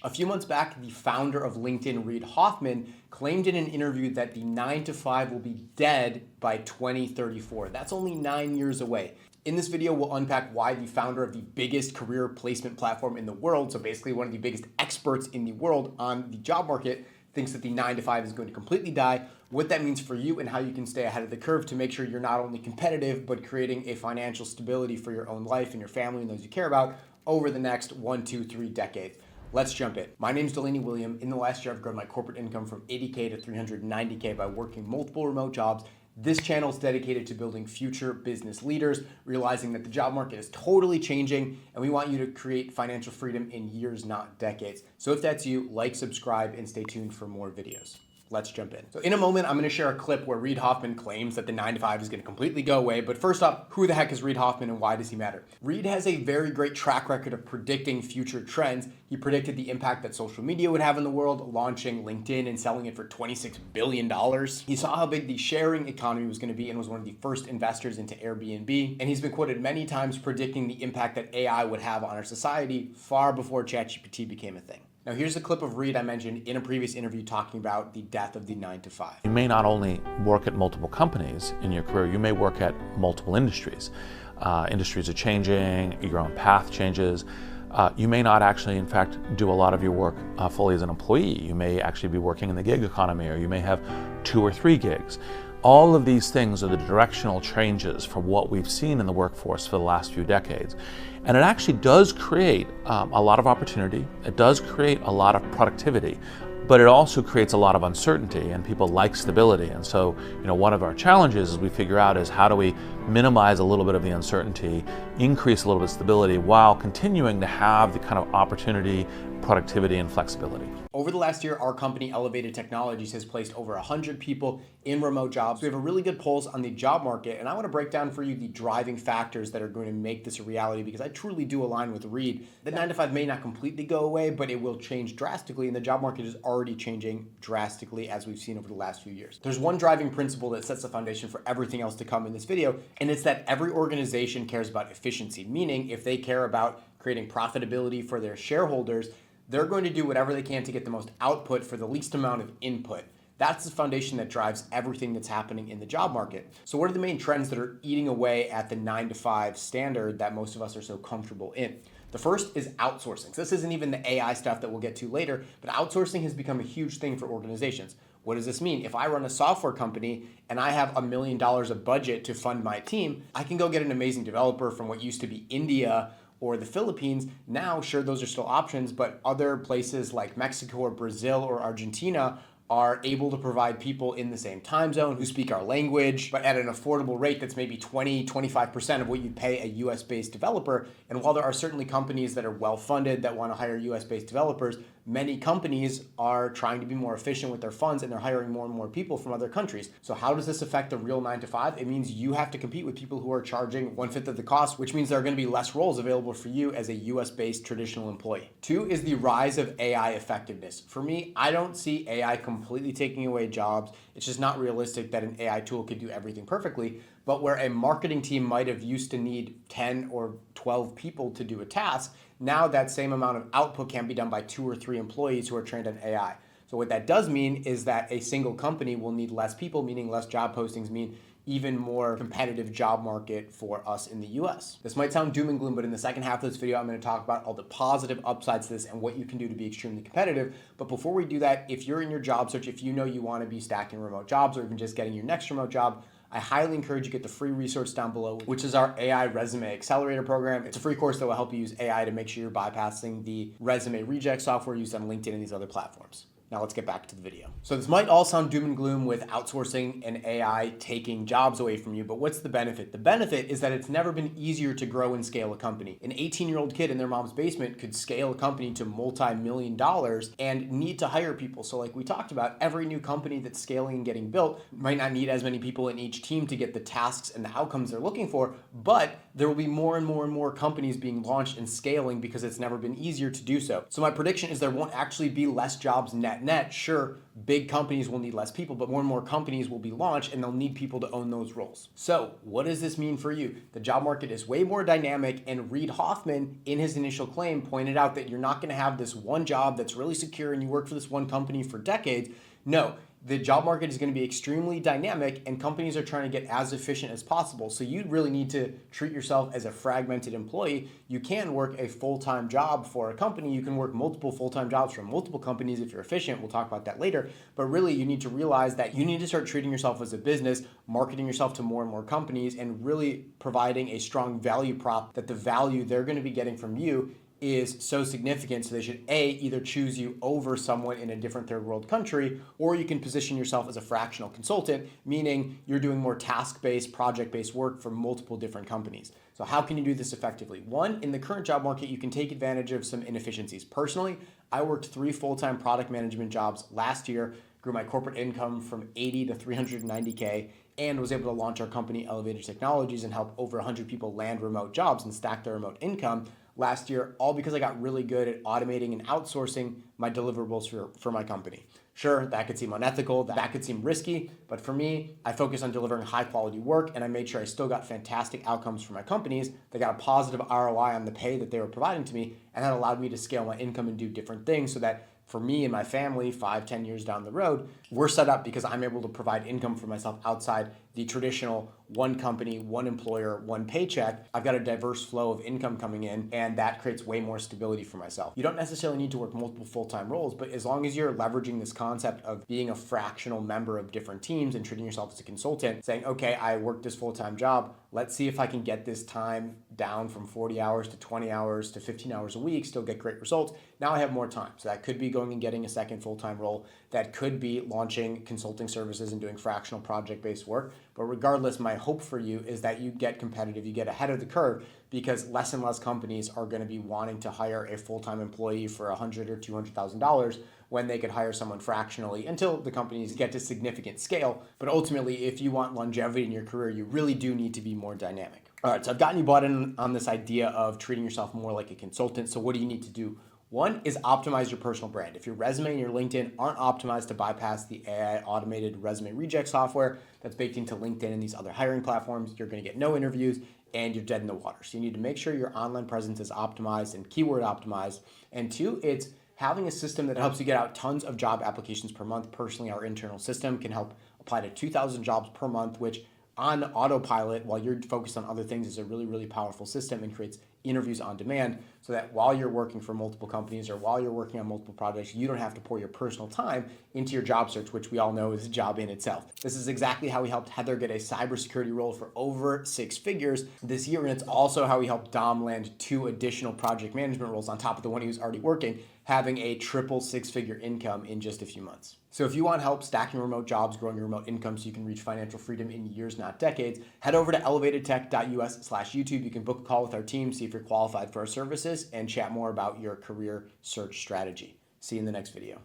A few months back, the founder of LinkedIn, Reid Hoffman, claimed in an interview that the 9 to 5 will be dead by 2034. That's only 9 years away. In this video, we'll unpack why the founder of the biggest career placement platform in the world, so basically one of the biggest experts in the world on the job market, thinks that the 9 to 5 is going to completely die, what that means for you and how you can stay ahead of the curve to make sure you're not only competitive, but creating a financial stability for your own life and your family and those you care about over the next 1, 2, 3 decades. Let's jump in. My name is Delaney William. In the last year, I've grown my corporate income from 80K to 390K by working multiple remote jobs. This channel is dedicated to building future business leaders, realizing that the job market is totally changing, and we want you to create financial freedom in years, not decades. So if that's you, like, subscribe, and stay tuned for more videos. Let's jump in. So in a moment, I'm gonna share a clip where Reid Hoffman claims that the 9 to 5 is gonna completely go away. But first up, who the heck is Reid Hoffman and why does he matter? Reid has a very great track record of predicting future trends. He predicted the impact that social media would have in the world, launching LinkedIn and selling it for $26 billion. He saw how big the sharing economy was gonna be and was one of the first investors into Airbnb. And he's been quoted many times predicting the impact that AI would have on our society far before ChatGPT became a thing. Now here's a clip of Reid I mentioned in a previous interview talking about the death of the 9 to 5. You may not only work at multiple companies in your career, you may work at multiple industries. Industries are changing, your own path changes. You may not actually, in fact, do a lot of your work fully as an employee. You may actually be working in the gig economy, or you may have 2 or 3 gigs. All of these things are the directional changes from what we've seen in the workforce for the last few decades. And it actually does create a lot of opportunity. It does create a lot of productivity, but it also creates a lot of uncertainty, and people like stability. And so, one of our challenges as we figure out is how do we minimize a little bit of the uncertainty, increase a little bit of stability while continuing to have the kind of opportunity, productivity, and flexibility. Over the last year, our company, Elevated Technologies, has placed over 100 people in remote jobs. We have a really good pulse on the job market, and I want to break down for you the driving factors that are going to make this a reality, because I truly do align with Reid. The 9 to 5 may not completely go away, but it will change drastically, and the job market is already changing drastically as we've seen over the last few years. There's one driving principle that sets the foundation for everything else to come in this video, and it's that every organization cares about efficiency, meaning if they care about creating profitability for their shareholders, they're going to do whatever they can to get the most output for the least amount of input. That's the foundation that drives everything that's happening in the job market. So what are the main trends that are eating away at the 9 to 5 standard that most of us are so comfortable in? The first is outsourcing. So this isn't even the AI stuff that we'll get to later, but outsourcing has become a huge thing for organizations. What does this mean? If I run a software company and I have $1 million of budget to fund my team, I can go get an amazing developer from what used to be India or the Philippines. Now, sure, those are still options, but other places like Mexico or Brazil or Argentina are able to provide people in the same time zone who speak our language, but at an affordable rate that's maybe 20-25% of what you'd pay a US-based developer. And while there are certainly companies that are well-funded that want to hire US-based developers, many companies are trying to be more efficient with their funds, and they're hiring more and more people from other countries. So how does this affect the real 9 to 5? It means you have to compete with people who are charging 1/5 of the cost, which means there are going to be less roles available for you as a US-based traditional employee. 2 is the rise of AI effectiveness. For me, I don't see AI completely taking away jobs. It's just not realistic that an AI tool could do everything perfectly. But where a marketing team might have used to need 10 or 12 people to do a task, now that same amount of output can be done by 2 or 3 employees who are trained on AI. So what that does mean is that a single company will need less people, meaning less job postings, mean even more competitive job market for us in the US. This might sound doom and gloom, but in the second half of this video, I'm going to talk about all the positive upsides to this and what you can do to be extremely competitive. But before we do that, if you're in your job search, if you know you want to be stacking remote jobs or even just getting your next remote job, I highly encourage you to get the free resource down below, which is our AI Resume Accelerator program. It's a free course that will help you use AI to make sure you're bypassing the resume reject software used on LinkedIn and these other platforms. Now let's get back to the video. So this might all sound doom and gloom with outsourcing and AI taking jobs away from you, but what's the benefit? The benefit is that it's never been easier to grow and scale a company. An 18-year-old kid in their mom's basement could scale a company to multi-million dollars and need to hire people. So like we talked about, every new company that's scaling and getting built might not need as many people in each team to get the tasks and the outcomes they're looking for, but there will be more and more and more companies being launched and scaling because it's never been easier to do so. So my prediction is there won't actually be less jobs net. net, sure, big companies will need less people, but more and more companies will be launched and they'll need people to own those roles. So what does this mean for you? The job market is way more dynamic, and Reid Hoffman, in his initial claim, pointed out that you're not gonna have this one job that's really secure and you work for this one company for decades. No, the job market is going to be extremely dynamic, and companies are trying to get as efficient as possible. So you really need to treat yourself as a fragmented employee. You can work a full-time job for a company. You can work multiple full-time jobs for multiple companies if you're efficient. We'll talk about that later. But really, you need to realize that you need to start treating yourself as a business, marketing yourself to more and more companies, and really providing a strong value prop that the value they're going to be getting from you is so significant, so they should either choose you over someone in a different third world country, or you can position yourself as a fractional consultant, meaning you're doing more task-based, project-based work for multiple different companies. So how can you do this effectively? One, in the current job market, you can take advantage of some inefficiencies. Personally, I worked 3 full-time product management jobs last year, grew my corporate income from 80 to 390K, and was able to launch our company, Elevated Technologies, and help over 100 people land remote jobs and stack their remote income last year, all because I got really good at automating and outsourcing my deliverables for my company. Sure, that could seem unethical, that could seem risky, but for me, I focused on delivering high quality work, and I made sure I still got fantastic outcomes for my companies. They got a positive ROI on the pay that they were providing to me, and that allowed me to scale my income and do different things so that for me and my family, 5-10 years down the road, we're set up because I'm able to provide income for myself outside the traditional one company, one employer, one paycheck. I've got a diverse flow of income coming in, and that creates way more stability for myself. You don't necessarily need to work multiple full-time roles, but as long as you're leveraging this concept of being a fractional member of different teams and treating yourself as a consultant, saying, okay, I work this full-time job, let's see if I can get this time down from 40 hours to 20 hours to 15 hours a week, still get great results. Now I have more time. So that could be going and getting a second full-time role. That could be launching consulting services and doing fractional project-based work. But regardless, my hope for you is that you get competitive, you get ahead of the curve, because less and less companies are going to be wanting to hire a full-time employee for $100,000 or $200,000 when they could hire someone fractionally until the companies get to significant scale. But ultimately, if you want longevity in your career, you really do need to be more dynamic. All right, so I've gotten you bought in on this idea of treating yourself more like a consultant. So what do you need to do? One is optimize your personal brand. If your resume and your LinkedIn aren't optimized to bypass the AI automated resume reject software that's baked into LinkedIn and these other hiring platforms, you're going to get no interviews and you're dead in the water. So you need to make sure your online presence is optimized and keyword optimized. And 2, it's having a system that helps you get out tons of job applications per month. Personally, our internal system can help apply to 2,000 jobs per month, which on autopilot while you're focused on other things is a really, really powerful system and creates interviews on demand so that while you're working for multiple companies or while you're working on multiple projects, you don't have to pour your personal time into your job search, which we all know is a job in itself. This is exactly how we helped Heather get a cybersecurity role for over 6 figures this year, and it's also how we helped Dom land 2 additional project management roles on top of the one he was already working, having a triple 6-figure income in just a few months. So if you want help stacking remote jobs, growing your remote income so you can reach financial freedom in years, not decades, head over to elevatedtech.us/YouTube. You can book a call with our team, see if you're qualified for our services, and chat more about your career search strategy. See you in the next video.